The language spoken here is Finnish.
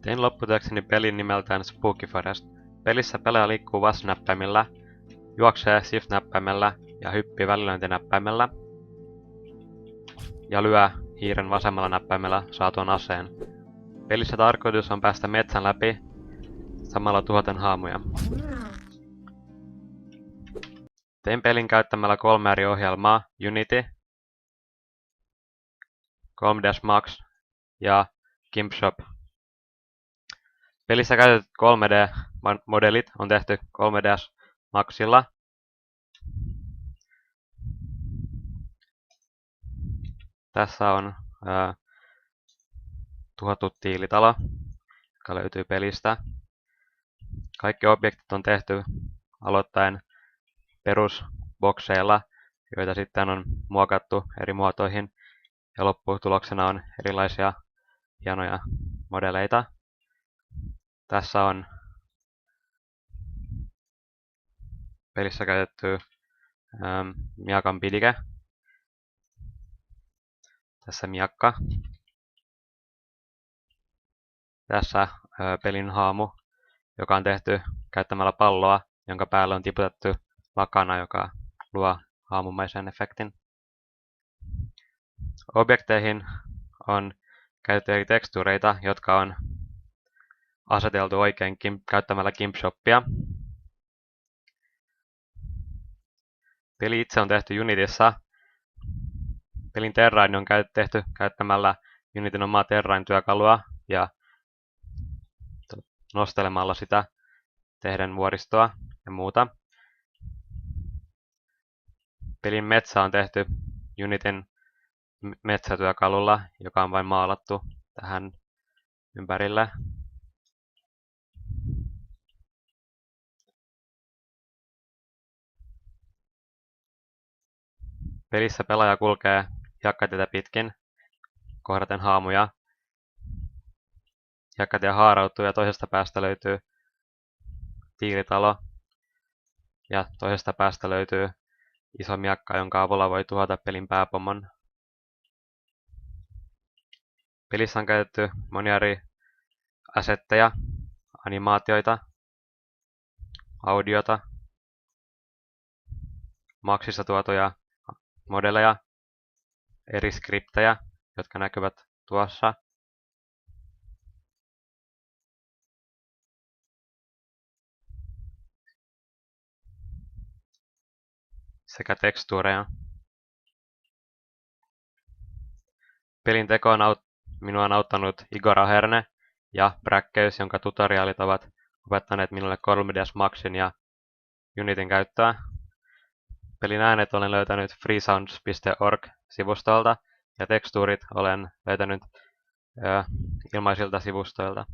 Tein lopputyökseni pelin nimeltään Spooky Forest. Pelissä pelaaja liikkuu WASD-näppäimillä, juoksee Shift-näppäimellä ja hyppii välilyöntinäppäimellä ja lyö hiiren vasemmalla näppäimellä saatuan aseen. Pelissä tarkoitus on päästä metsän läpi samalla tuhoten haamuja. Tein pelin käyttämällä 3 eri ohjelmaa, Unity, 3ds Max ja GIMP-shop. Pelissä käytetyt 3D-modelit on tehty 3ds Maxilla. Tässä on tuhottu tiilitalo, joka löytyy pelistä. Kaikki objektit on tehty aloittaen perusbokseilla, joita sitten on muokattu eri muotoihin. Ja lopputuloksena on erilaisia hienoja modeleita. Tässä on pelissä käytetty miakan pidike. Tässä miakka. Tässä pelin haamu, joka on tehty käyttämällä palloa, jonka päälle on tiputettu lakana, joka luo haamumaisen efektin. Objekteihin on käytetty eri tekstuureita, jotka on aseteltu oikein käyttämällä GIMP-shoppia. Peli itse on tehty Unityssä. Pelin terrain on tehty käyttämällä Unityn omaa terrain-työkalua ja nostelemalla sitä tehden vuoristoa ja muuta. Pelin metsä on tehty Unityn metsätyökalulla, joka on vain maalattu tähän ympärille. Pelissä pelaaja kulkee hiekkatietä pitkin kohdaten haamuja. Hiekkatie haarautuu ja toisesta päästä löytyy tiilitalo. Ja toisesta päästä löytyy iso miakka, jonka avulla voi tuhota pelin pääpomon. Pelissä on käytetty monia eri asetteja, animaatioita, audiota, Maxissa tuotuja modeleja, eri skriptejä, jotka näkyvät tuossa. Sekä tekstuureja. Pelin tekoon minua on auttanut Igor Aherne ja Bräkkeys, jonka tutoriaalit ovat opettaneet minulle 3ds Maxin ja Unityn käyttöä. Pelin äänet olen löytänyt freesounds.org-sivustolta ja tekstuurit olen löytänyt ilmaisilta sivustoilta.